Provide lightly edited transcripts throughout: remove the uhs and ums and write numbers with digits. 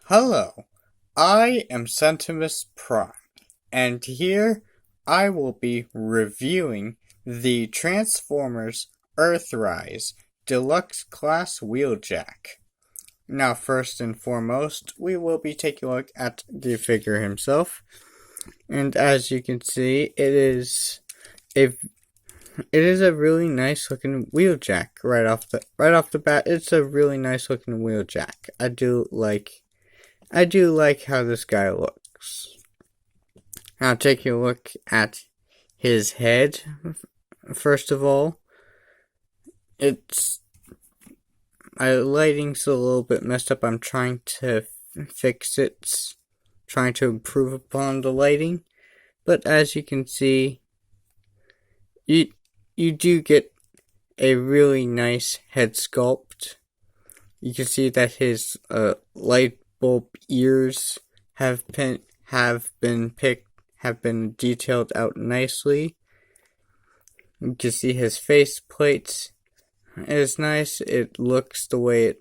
Hello, I am Centimus Prime, and here I will be reviewing the Transformers Earthrise Deluxe Class Wheeljack. Now, first and foremost, we will be taking a look at the figure himself, and as you can see, it is a really nice looking wheeljack right off the bat. It's a really nice looking wheeljack. I do like how this guy looks. Now taking a look at his head. First of all, my lighting's a little bit messed up. I'm trying to fix it, trying to improve upon the lighting. But as you can see, you do get a really nice head sculpt. You can see that his light bulb ears have been detailed out nicely. You can see his face plate is nice. It looks the way it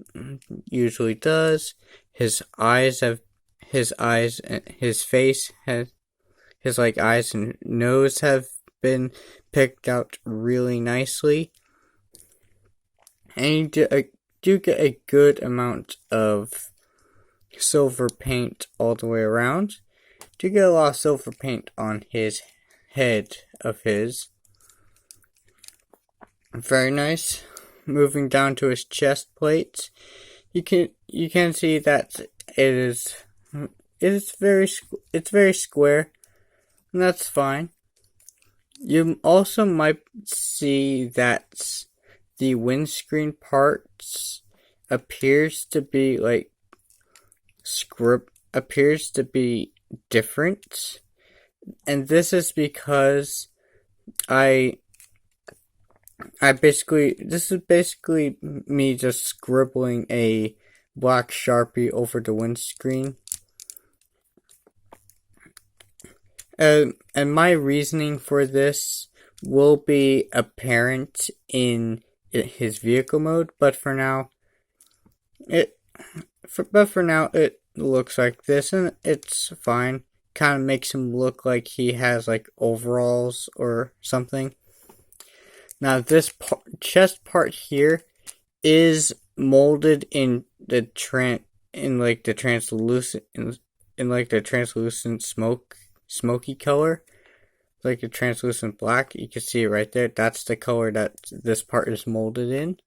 usually does. His eyes and his eyes and nose have been picked out really nicely. And you do get a good amount of silver paint all the way around. Do get a lot of silver paint on his head of his. Very nice. Moving down to his chest plate, you can see that it's very square, and that's fine. You also might see that the windscreen parts appears to be different, and this is because this is basically me just scribbling a black Sharpie over the windscreen. And my reasoning for this will be apparent in his vehicle mode, but for now, it looks like this, and it's fine. Kind of makes him look like he has overalls or something. Now this chest part here is molded in the translucent smoky color, like a translucent black. You can see it right there. That's the color that this part is molded in.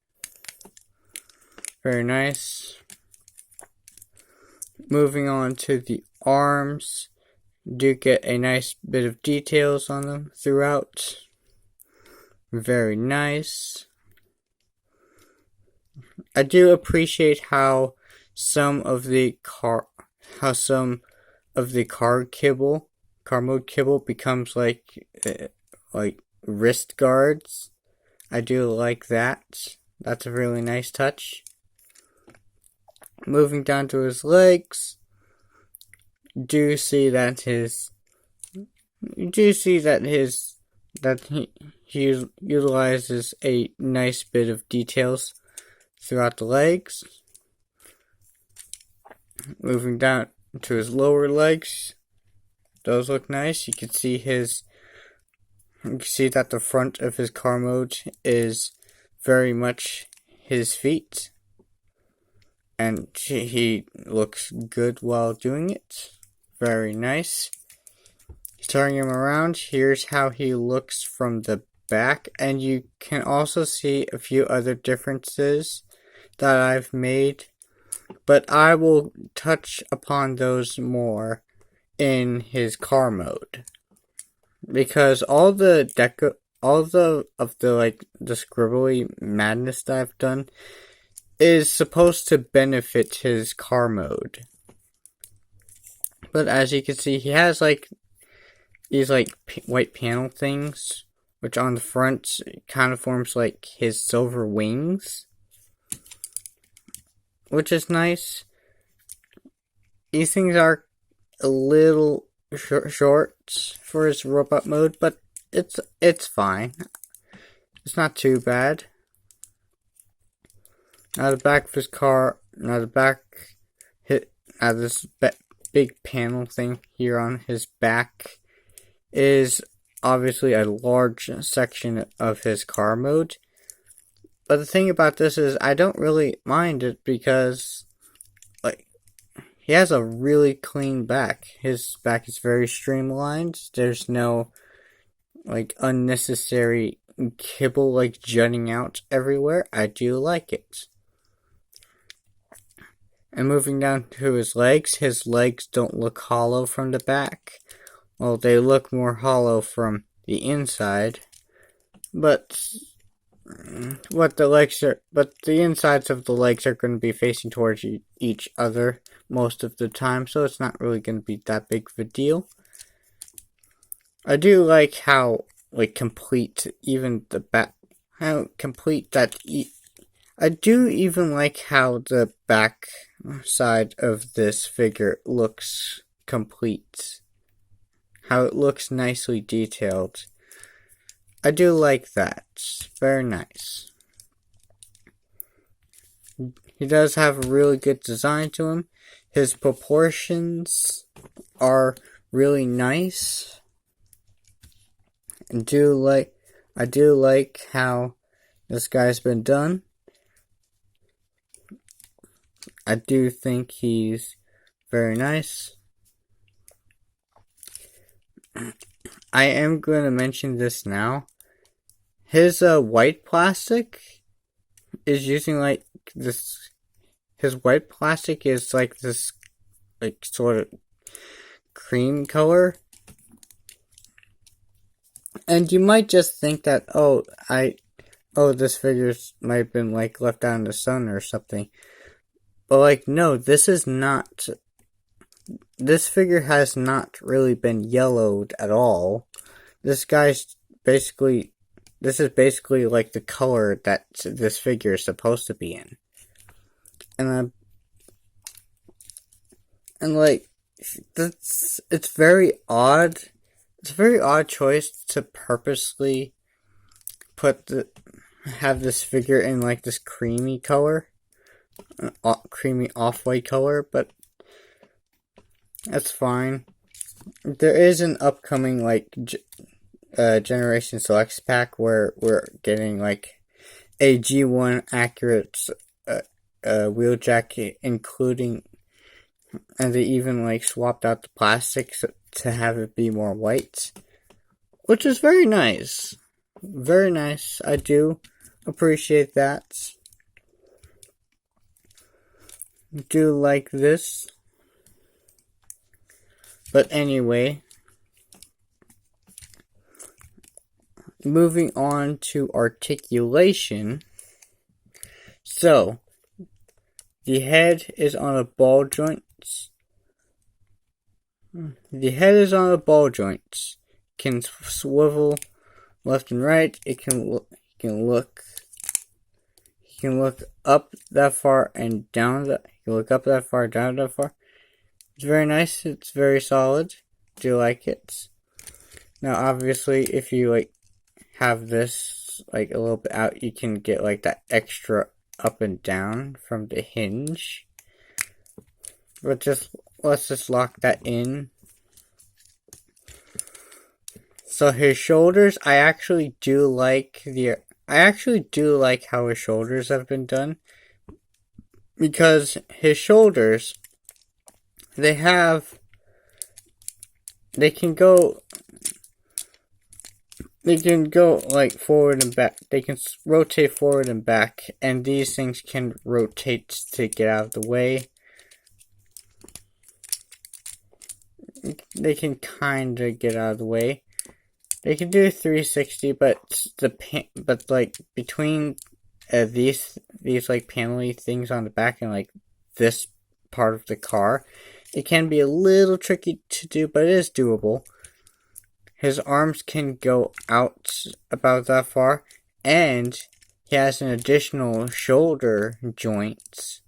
Very nice. Moving on to the arms, do get a nice bit of details on them throughout. Very nice. I do appreciate how some of the car mode kibble becomes like wrist guards. I do like that. That's a really nice touch. Moving down to his legs, do see that he utilizes a nice bit of details throughout the legs. Moving down to his lower legs, those look nice. You can see that the front of his car mode is very much his feet, and he looks good while doing it. Very nice. Turning him around, here's how he looks from the back, and you can also see a few other differences that I've made, but I will touch upon those more in his car mode, because all the scribbly madness that I've done is supposed to benefit his car mode. But as you can see, he has these white panel things, which on the front kind of forms his silver wings, which is nice. These things are a little short for his robot mode, but it's fine. It's not too bad. Now the back of his car, this big panel thing here on his back is obviously a large section of his car mode. But the thing about this is I don't really mind it because he has a really clean back. His back is very streamlined. There's no unnecessary kibble jutting out everywhere. I do like it. And moving down to his legs don't look hollow from the back. Well, they look more hollow from the inside. But the insides of the legs are going to be facing towards each other most of the time, so it's not really going to be that big of a deal. I do like how complete even the back, how complete that. I do even like how the back side of this figure looks complete. How it looks nicely detailed. I do like that. Very nice. He does have a really good design to him. His proportions are really nice. I do like how this guy's been done. I do think he's very nice. I am going to mention this now. His white plastic is using this. His white plastic is this sort of cream color. And you might just think that this figure might have been left out in the sun or something. But no, this is not. This figure has not really been yellowed at all. This is basically the color that this figure is supposed to be in. It's very odd. It's a very odd choice to purposely have this figure in this creamy color, creamy off-white color, but that's fine. There is an upcoming Generation Selects pack where we're getting a G1 accurate wheeljack, including, and they even swapped out the plastics to have it be more white, which is very nice. Very nice. I do appreciate that. Do like this. But anyway, moving on to articulation. So, the head is on a ball joint. Can swivel left and right. It can look up that far and down that. You can look up that far, down that far. It's very nice. It's very solid. Do like it. Now, obviously, if you have this a little bit out, you can get that extra up and down from the hinge. But let's just lock that in. So his shoulders, I actually do like how his shoulders have been done, because his shoulders, they can go forward and back. They can rotate forward and back, and these things can rotate to get out of the way. They can kind of get out of the way. They can do 360, but between these panel-y things on the back and this part of the car, it can be a little tricky to do, but it is doable. His arms can go out about that far, and he has an additional shoulder joint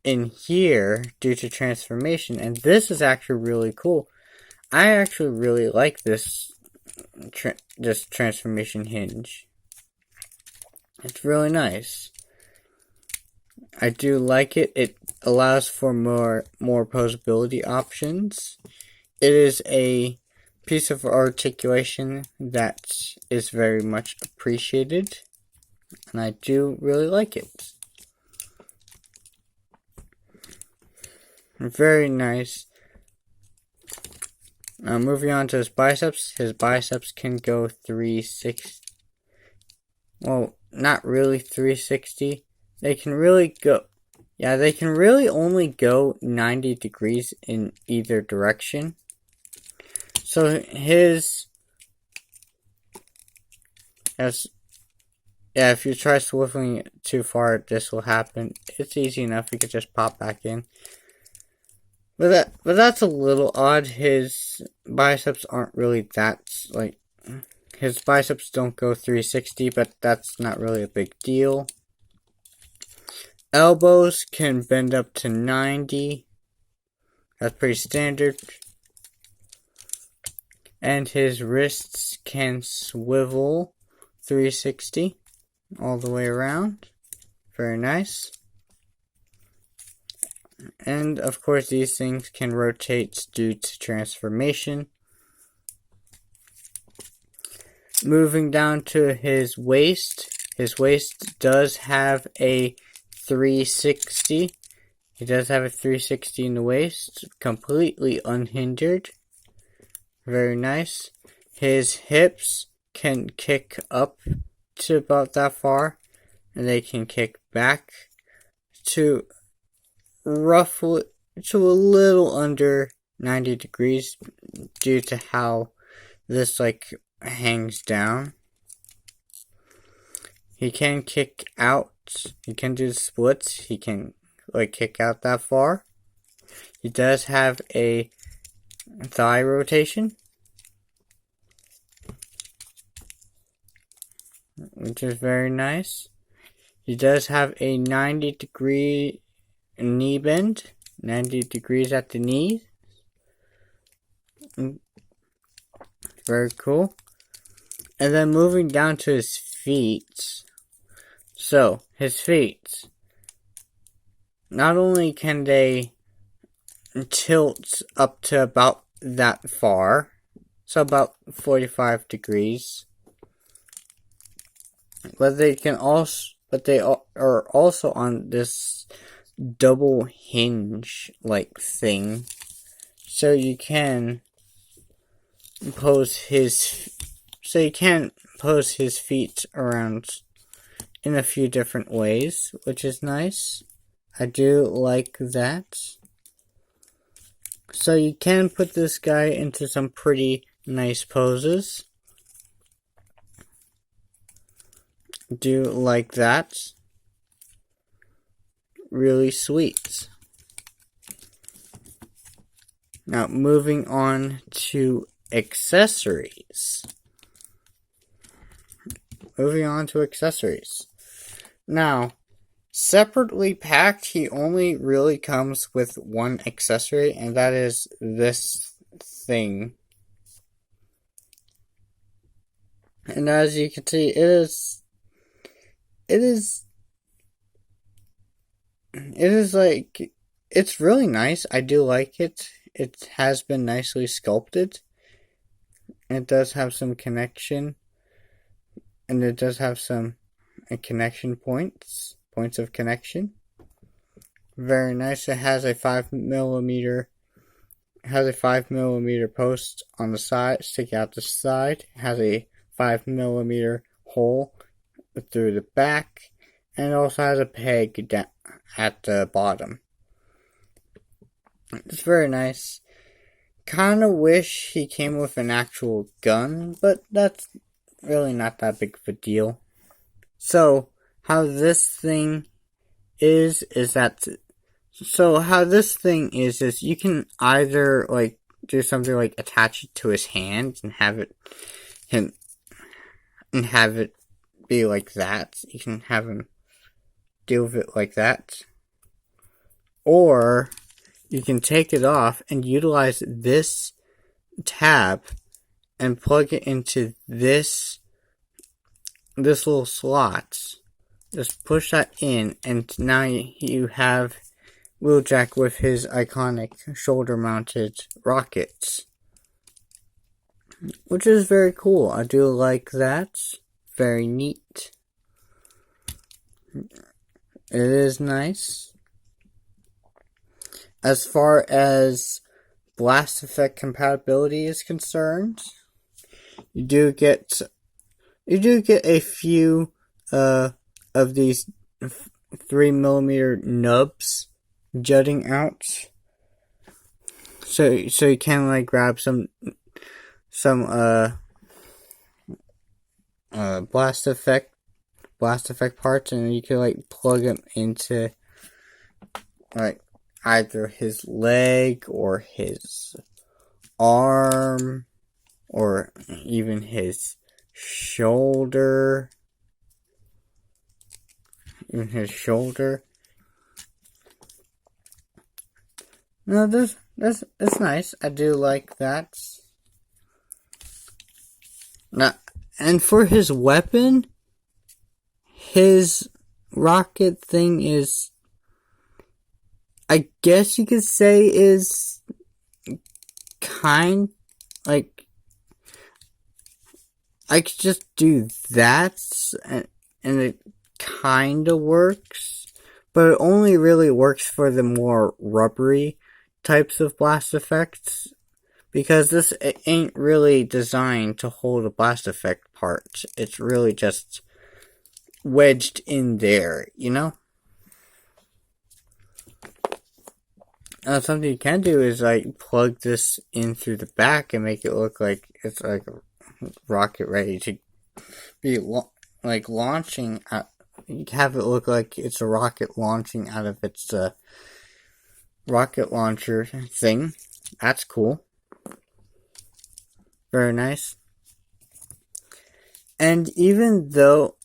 in here due to transformation, and this is actually really cool. I actually really like this transformation hinge. It's really nice. I do like it. It allows for more posability options. It is a piece of articulation that is very much appreciated, and I do really like it. Very nice. Moving on to his biceps. His biceps can go 360. Well, not really 360. They can really go. Yeah, they can really only go 90 degrees in either direction. So his. If you try swiveling it too far, this will happen. It's easy enough. You could just pop back in. But that's a little odd. His biceps aren't really that, like, his biceps don't go 360, but that's not really a big deal. Elbows can bend up to 90. That's pretty standard. And his wrists can swivel 360 all the way around. Very nice. And of course these things can rotate due to transformation. Moving down to his waist. His waist does have a 360. He does have a 360 in the waist. Completely unhindered. Very nice. His hips can kick up to about that far. And they can kick back to roughly to a little under 90 degrees due to how this hangs down. He can kick out. He can do splits. He can kick out that far. He does have a thigh rotation, which is very nice. He does have a 90-degree knee bend, 90 degrees at the knee. Very cool. And then moving down to his feet. So, his feet. Not only can they tilt up to about that far, so about 45 degrees, but they are also on this double hinge thing, so you can pose his feet around in a few different ways, which is nice. I do like that. So you can put this guy into some pretty nice poses. Do like that. Really sweet. Now, moving on to accessories. Now, separately packed, he only really comes with one accessory, and that is this thing. And as you can see, it's really nice. I do like it. It has been nicely sculpted. It does have some connection. And it does have some connection points of connection. Very nice. It has a 5mm post on the side, sticking out the side. It has a 5mm hole through the back, and it also has a peg down at the bottom. It's very nice. Kinda wish he came with an actual gun, but that's really not that big of a deal. So, how this thing is you can either do something attach it to his hand and have it be like that. You can have him deal with it like that. Or you can take it off and utilize this tab and plug it into this little slot Just push that in, and now you have Wheeljack with his iconic shoulder-mounted rockets, which is very cool. I do like that. Very neat. It is nice. As far as blast effect compatibility is concerned, you do get a few of these 3mm nubs jutting out, so you can like grab some blast effect parts, and you can like plug them into like either his leg or his arm or even his shoulder. No, that's nice. I do like that. Now, and for his weapon, his rocket thing is, I guess you could say, is kind, like, I could just do that, and it kinda works, but it only really works for the more rubbery types of blast effects, because this ain't really designed to hold a blast effect part. It's really just wedged in there, you know? Something you can do is like plug this in through the back and make it look like it's like a rocket ready to be launching out. You have it look like it's a rocket launching out of its rocket launcher thing. That's cool. Very nice. And even though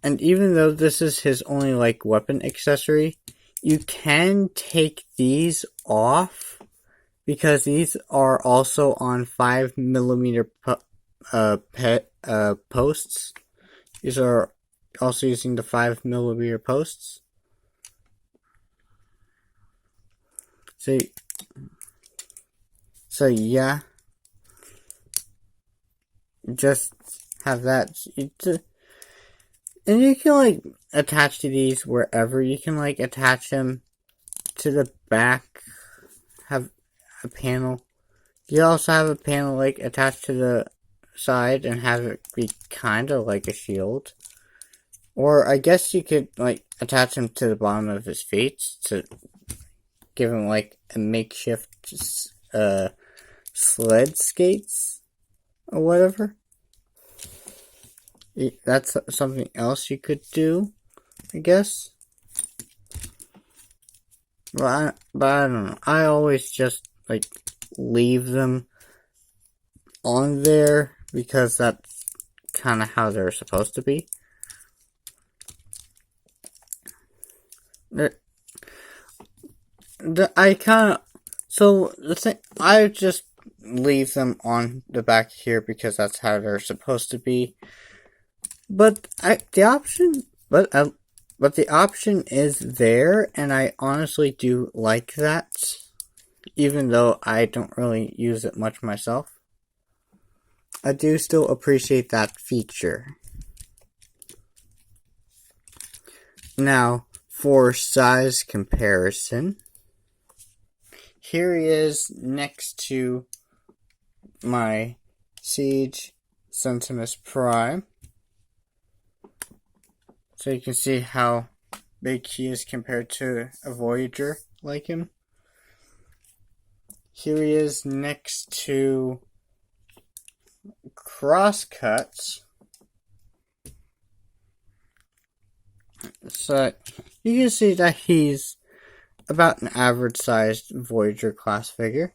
this is his only like weapon accessory, you can take these off because these are also on 5mm posts. These are also using the 5mm posts. So yeah, just have that. And you can like attach to these wherever. You can like attach them to the back. Have a panel. You also have a panel like attached to the side and have it be kind of like a shield. Or I guess you could like attach him to the bottom of his feet to give him like a makeshift sled skates or whatever. That's something else you could do, I guess. But I don't know. I always just like leave them on there because that's kind of how they're supposed to be. I just leave them on the back here because that's how they're supposed to be. But the option is there, and I honestly do like that, even though I don't really use it much myself. I do still appreciate that feature. Now, for size comparison, here he is next to my Siege Centimus Prime. So you can see how big he is compared to a Voyager like him. Here he is next to Crosscuts. So you can see that he's about an average sized Voyager class figure.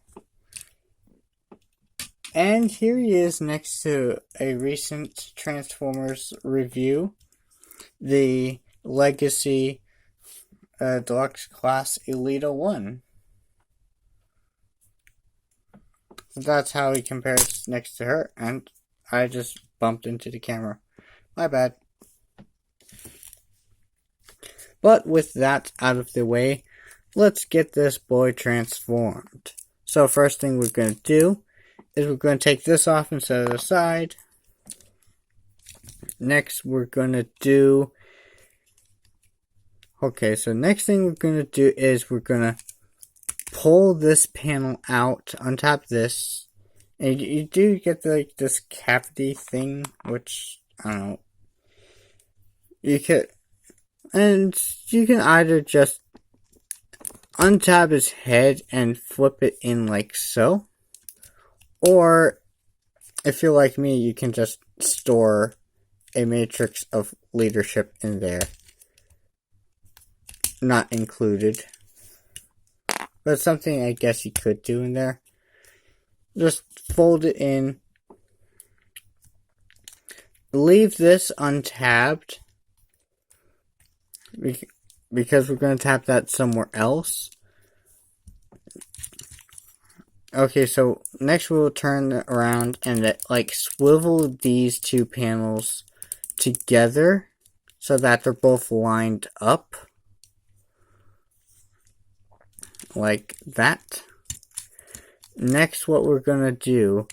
And here he is next to a recent Transformers review, the Legacy Deluxe Class Elita 1. So that's how he compares next to her, and I just bumped into the camera. My bad. But with that out of the way, let's get this boy transformed. So first thing we're going to do is we're going to take this off and set it aside. Next we're going to do... Okay, so next thing we're going to do is we're going to pull this panel out, untap this, and you do get like this cavity thing, which, I don't know, you can either just untap his head and flip it in like so, or if you're like me, you can just store a matrix of leadership in there. Not included. But something I guess you could do in there. Just fold it in. Leave this untabbed. Because we're going to tap that somewhere else. Okay, so next we'll turn it around and like swivel these two panels together so that they're both lined up. Like that. Next, what we're going to do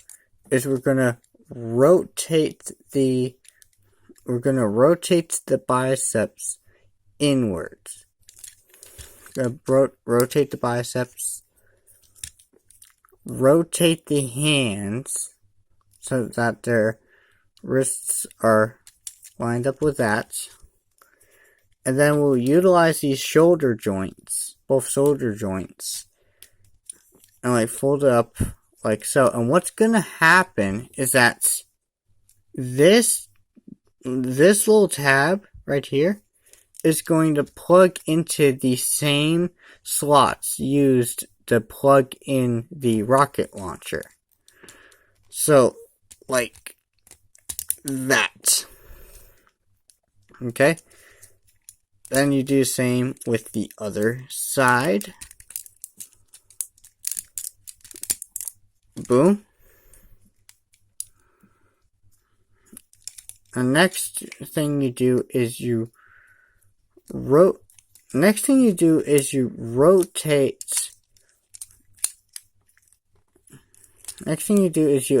is we're going to rotate the biceps inwards. Rotate the biceps. Rotate the hands so that their wrists are lined up with that. And then we'll utilize these shoulder joints, both shoulder joints, and like fold it up like so. And what's gonna happen is that this little tab right here is going to plug into the same slots used to plug in the rocket launcher. So, like that. Okay? Then you do the same with the other side. Boom. The next thing you do is you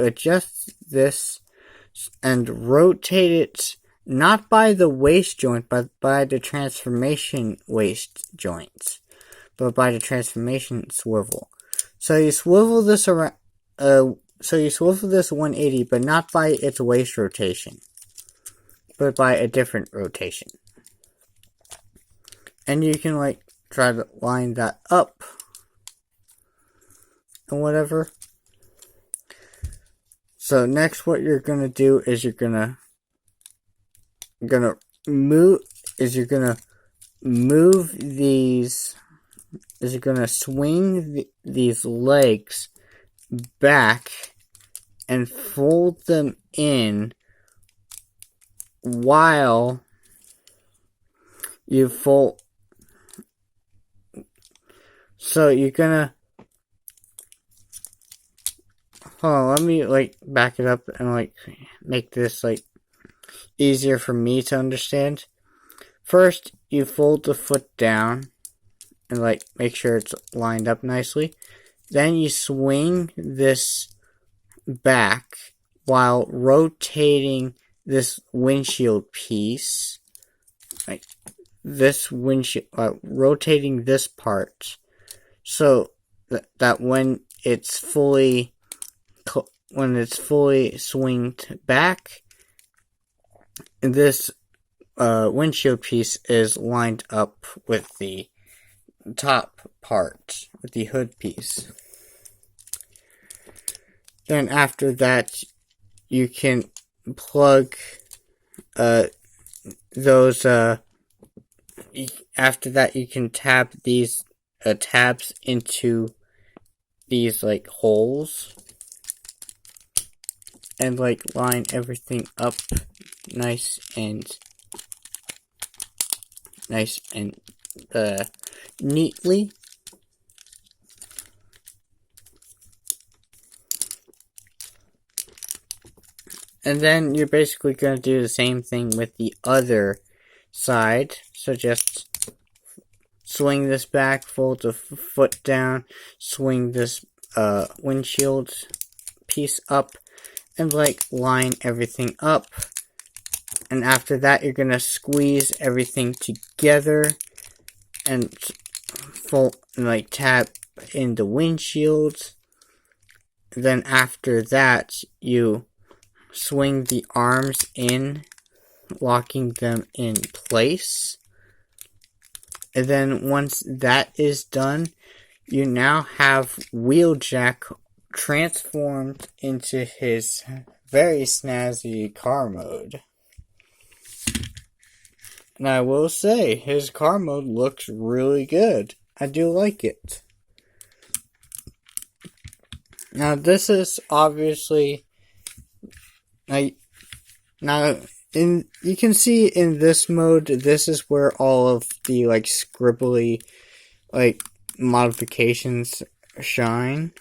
adjust this and rotate it not by the waist joint, but by the transformation waist joints, but by the transformation swivel. So you swivel this around. So you swivel this 180, but not by its waist rotation, but by a different rotation. And you can like try to line that up and whatever. So next, what you're gonna do is you're gonna swing these legs back and fold them in while you fold. So you're gonna, hold on, let me like back it up and like make this like easier for me to understand. First, you fold the foot down and like make sure it's lined up nicely. Then you swing this back while rotating this windshield piece, like this windshield, rotating this part, so that when it's fully swinged back, this windshield piece is lined up with the top part, with the hood piece. Then after that, you can plug those. After that, you can tab these tabs into these like holes and like line everything up nice and neatly. And then you're basically going to do the same thing with the other side. So just swing this back, fold the foot down, swing this windshield piece up, and like line everything up. And after that, you're gonna squeeze everything together and fold and like tap in the windshield. Then after that, you swing the arms in, locking them in place. And then once that is done, you now have Wheeljack transformed into his very snazzy car mode. And I will say, his car mode looks really good. I do like it. Now this is obviously, you can see in this mode, this is where all of the like scribbly like modifications shine.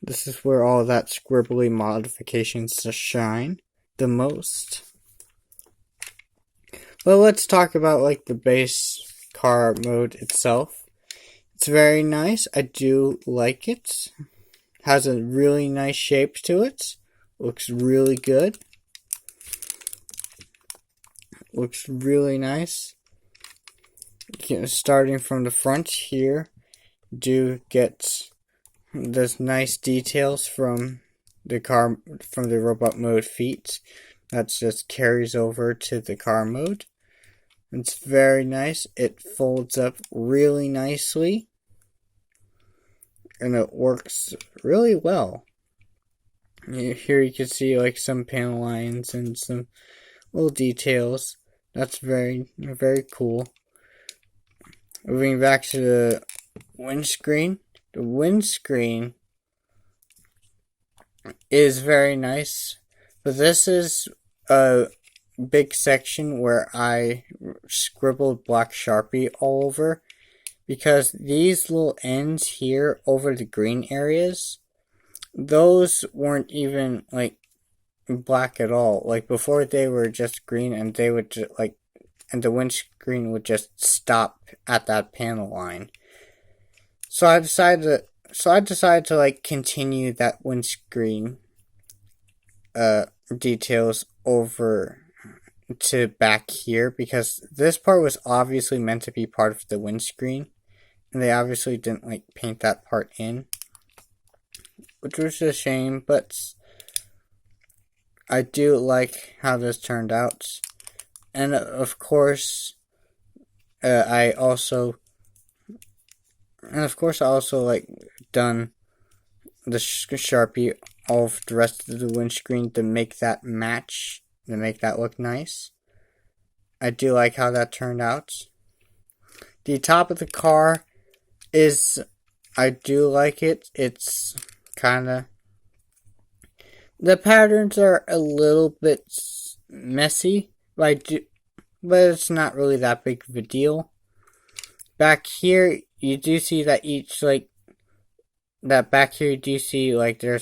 This is where all that scribbly modifications shine the most. But let's talk about like the base car mode itself. It's very nice. I do like it. Has a really nice shape to it. Looks really good. Looks really nice. Starting from the front here, do get those nice details from the robot mode feet. That just carries over to the car mode. It's very nice. It folds up really nicely. And it works really well. Here you can see like some panel lines and some little details. That's very, very cool. Moving back to the windscreen. The windscreen is very nice. But this is a big section where I scribbled black Sharpie all over. Because these little ends here over the green areas, those weren't even like black at all. Like before they were just green and they would just, and the windscreen would just stop at that panel line. So I decided to like continue that windscreen details over to back here because this part was obviously meant to be part of the windscreen. And they obviously didn't like paint that part in, which was a shame, but I do like how this turned out. And of course, I also like done the Sharpie all of the rest of the windscreen to make that match, to make that look nice. I do like how that turned out. The top of the car I do like it. It's kinda, the patterns are a little bit messy, but it's not really that big of a deal. Back here, you do see that there's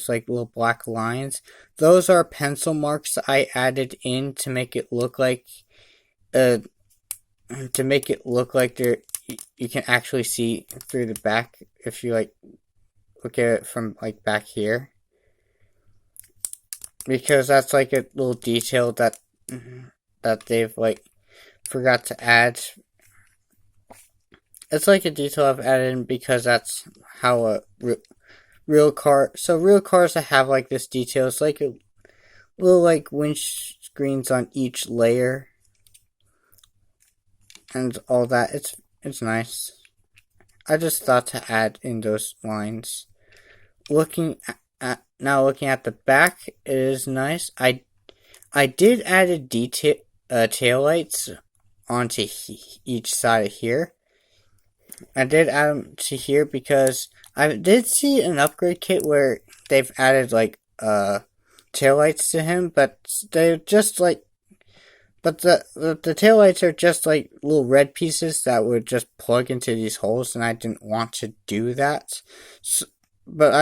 like little black lines. Those are pencil marks I added in to make it look like, you can actually see through the back if you like look at it from like back here, because that's like a little detail that they've like forgot to add. It's like a detail I've added in because that's how a real car. So real cars that have like this detail, it's like a little like windscreens on each layer and all that. It's nice. I just thought to add in those lines. Looking at the back, it is nice. I did add a taillights onto each side of here. I did add them to here because I did see an upgrade kit where they've added like taillights to him, but they're just like, but the taillights are just like little red pieces that would just plug into these holes, and I didn't want to do that. Then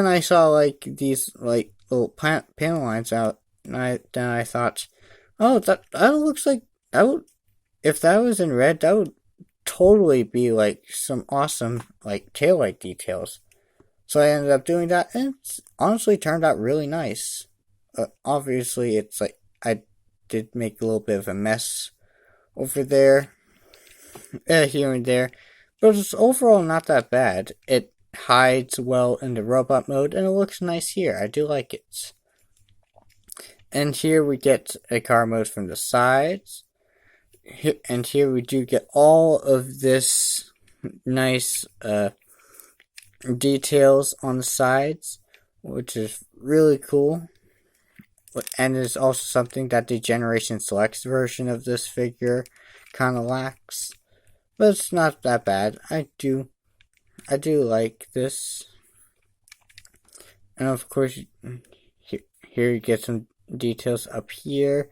I saw like these like little panel lines out, and I thought, oh, that looks like that would, if that was in red, that would totally be like some awesome like taillight details. So I ended up doing that, and it's honestly turned out really nice. Obviously, it's like I did make a little bit of a mess over there, here and there, but it's overall not that bad. It hides well in the robot mode, and it looks nice here. I do like it. And here we get a car mode from the sides, and here we do get all of this nice details on the sides, which is really cool. And is also something that the Generation Selects version of this figure kind of lacks. But it's not that bad. I do like this. And of course, here you get some details up here.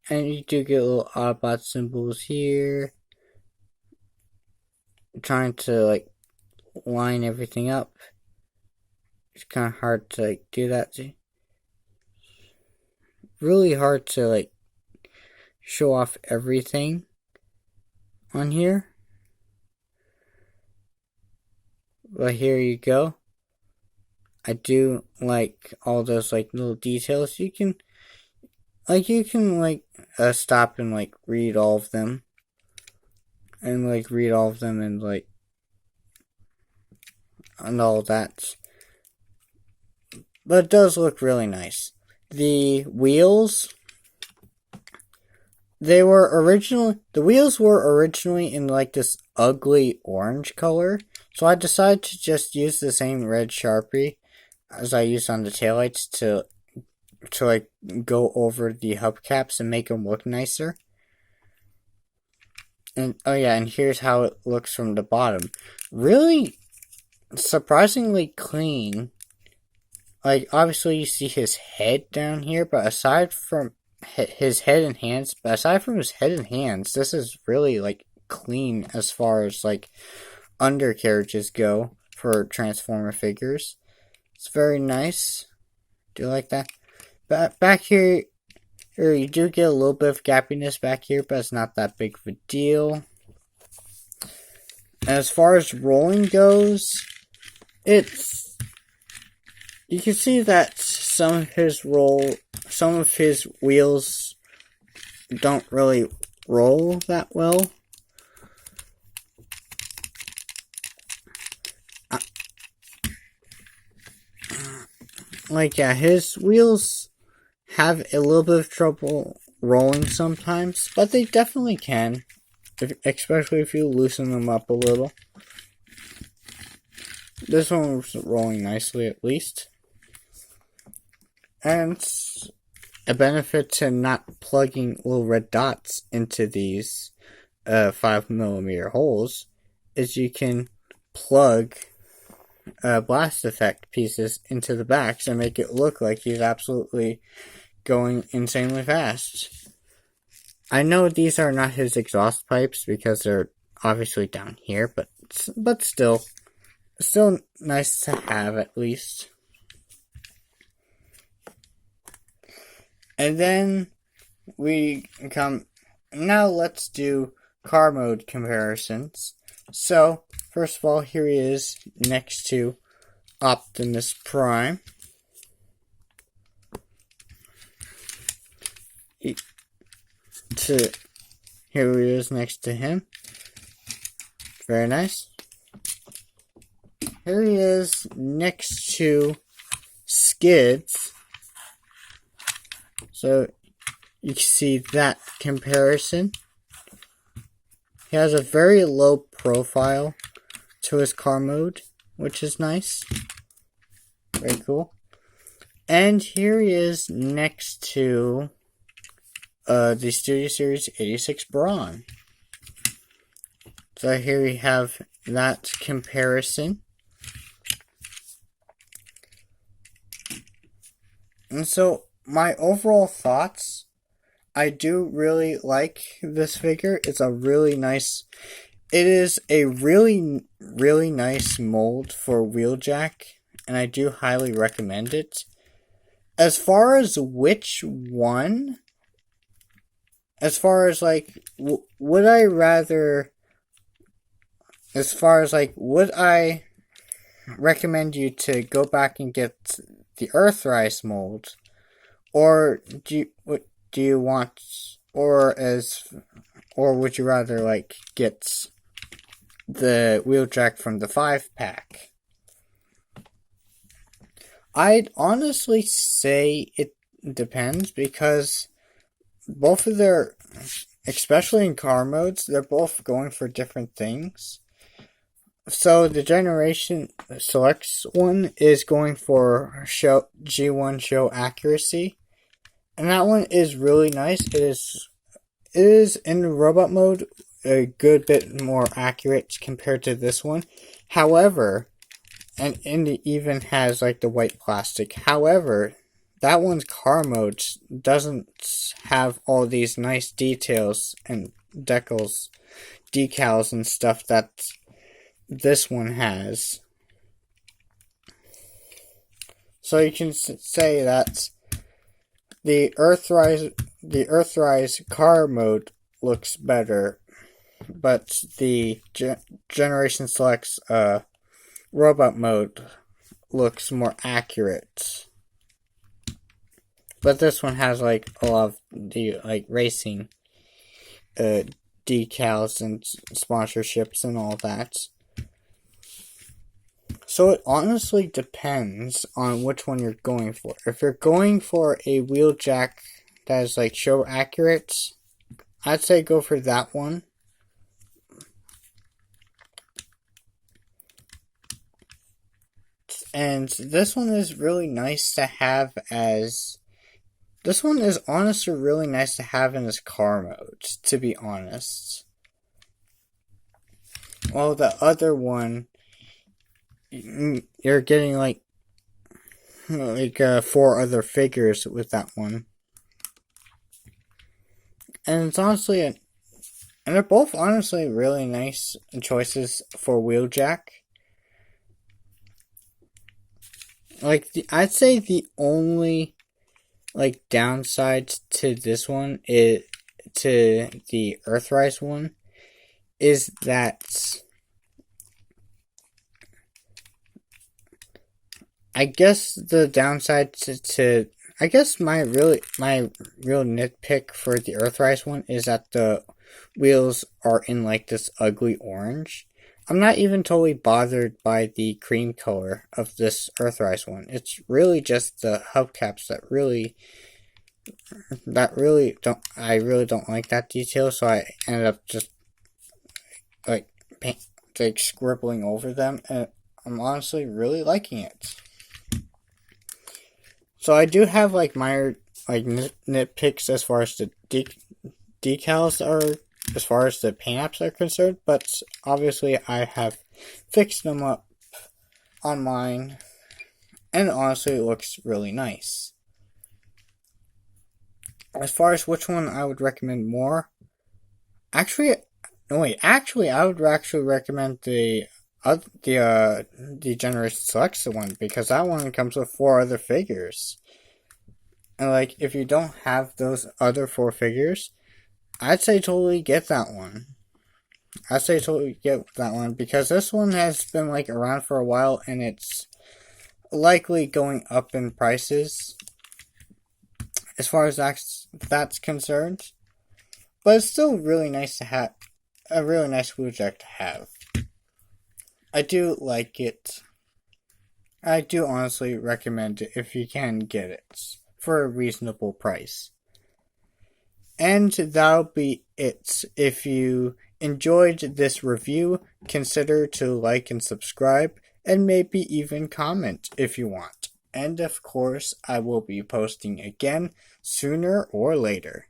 And you do get little Autobot symbols here. Trying to like line everything up. It's kind of hard to like do that. Really hard to like show off everything on here. But here you go. I do like all those like little details. You can stop and like read all of them. And like read all of them and like and all that. But it does look really nice. The wheels, the wheels were originally in like this ugly orange color, so I decided to just use the same red Sharpie as I used on the taillights to like go over the hubcaps and make them look nicer. And oh yeah, and here's how it looks from the bottom. Really surprisingly clean. Like, obviously you see his head down here, but aside from his head and hands, this is really, like, clean as far as, like, undercarriages go for Transformer figures. It's very nice. Do you like that? But back here, you do get a little bit of gappiness back here, but it's not that big of a deal. And as far as rolling goes, you can see that some of his wheels don't really roll that well. His wheels have a little bit of trouble rolling sometimes, but they definitely can, especially if you loosen them up a little. This one was rolling nicely, at least. And a benefit to not plugging little red dots into these 5mm holes is you can plug blast effect pieces into the backs and make it look like he's absolutely going insanely fast. I know these are not his exhaust pipes because they're obviously down here, but still nice to have at least. And then now let's do car mode comparisons. So, first of all, here he is next to Optimus Prime. Here he is next to him. Very nice. Here he is next to Skids. So you can see that comparison. He has a very low profile to his car mode, which is nice. Very cool. And here he is next to the Studio Series 86 Brawn. So here we have that comparison. And so, my overall thoughts, I do really like this figure. It is a really nice mold for wheeljack, and I do highly recommend it. As far as would I rather as far as like, would I recommend you to go back and get the Earthrise mold, or do you want, or would you rather like get the wheeljack from the 5-pack? I'd honestly say it depends, because both of their, especially in car modes, they're both going for different things. So the Generation Selects one is going for G1 show accuracy, and that one is really nice. It is in robot mode a good bit more accurate compared to this one. However, and it even has like the white plastic. However, that one's car mode doesn't have all these nice details and decals, decals and stuff that this one has. So you can say that the Earthrise car mode looks better, but the Generation Selects robot mode looks more accurate. But this one has like a lot of the like racing decals and sponsorships and all that. So it honestly depends on which one you're going for. If you're going for a wheeljack that is like show accurate, I'd say go for that one. And this one is really nice to have as... This one is honestly really nice to have in his car mode, to be honest. Well, the other one, you're getting like 4 other figures with that one. And it's honestly, and they're both honestly really nice choices for wheeljack. Like, I'd say the only like downside to this one is to the Earthrise one is that I guess the downside to I guess my real nitpick for the Earthrise one is that the wheels are in like this ugly orange. I'm not even totally bothered by the cream color of this Earthrise one. It's really just the hubcaps that really don't like that detail, so I ended up just like scribbling over them, and I'm honestly really liking it. So I do have like minor like nitpicks as far as the decals are, as far as the paint apps are concerned, but obviously I have fixed them up on mine, and honestly it looks really nice. As far as which one I would recommend more, I would actually recommend the Generation Selects one, because that one comes with 4 other figures. And like, if you don't have those other 4 figures, I'd say totally get that one. Because this one has been like around for a while, and it's likely going up in prices as far as that's concerned. But it's still really nice to have, a really nice wheeljack to have. I do like it. I do honestly recommend it if you can get it for a reasonable price. And that'll be it. If you enjoyed this review, consider to like and subscribe, and maybe even comment if you want. And of course, I will be posting again sooner or later.